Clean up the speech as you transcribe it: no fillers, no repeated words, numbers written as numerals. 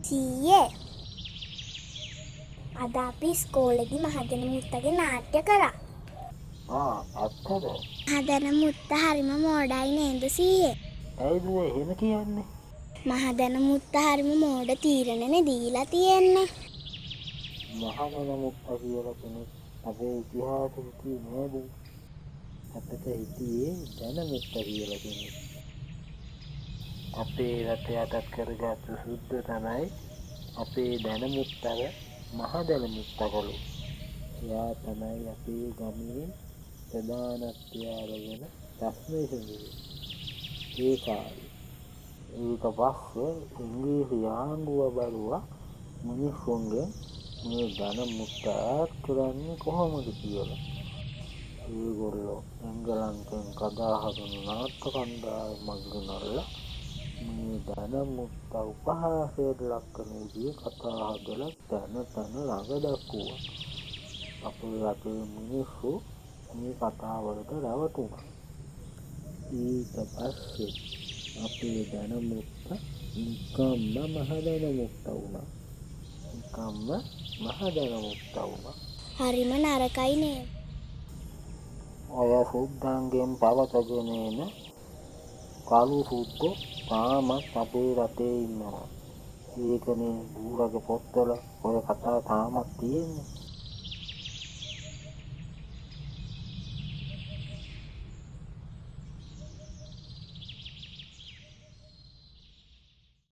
සීයේ අද අපි ඉස්කෝලේදී මහදැන මුත්තගේ නාට්‍ය කරා. ඇත්තද? මහදැන මුත්ත හරිම මෝඩයි නේද සීයේ? ඇයිද එහෙම කියන්නේ? මහදැන මුත්ත හරිම මෝඩ තීරණනේ දීලා තියෙන්නේ. මහදැන මුත්ත කියලා කෙනෙක් අපේ ඉතිහාසෙ තියෙන්නේ නේද? අපිට හිටියේ දැන මුත්ත කියලා කෙනෙක්. අපේ රට යටත් කරගත්තු සුද්ද තමයි අපේ දැන මුත්තව මහදැන මුත්ත කළේ. එයා තමයි අපේ ගමේ ප්‍රධානත්වය අරගෙන ප්‍රශ්න විසඳුවේ. ඒ කාලේ ඊට පස්සේ ඉංග්‍රීසි ආණ්ඩුව බලුවා මිනිස්සුන්ගෙන් මේ ධන මුත්ත ඈත් කරන්නේ කොහොමද කියලා. ඒගොල්ලෝ එංගලන්තෙන් කඩාහදන නාට්‍ය කණ්ඩායමක් ගෙනල්ලා මේ ධන මුත්ත උපහාසයට ලක් කරන විදිහේ කතා හදලා තැන ළඟ දැක්වුවා. අපේ රටේ මිනිස්සු මේ කතාවලට රැවටුණා. ඊට පස්සේ අපේ ධන මුත්ත නිකම්ම මහදැන මුත්ත වුණා. හරිම නරකයි නේද? ඔය සුද්දන්ගෙන් පවතගෙන එන කළු සුද්දෝ තාමත් අපේ රටේ ඉන්නවා. ඒකනේ ඌරගේ පොත්වල ඔය කතා තාමත් තියෙන්නේ.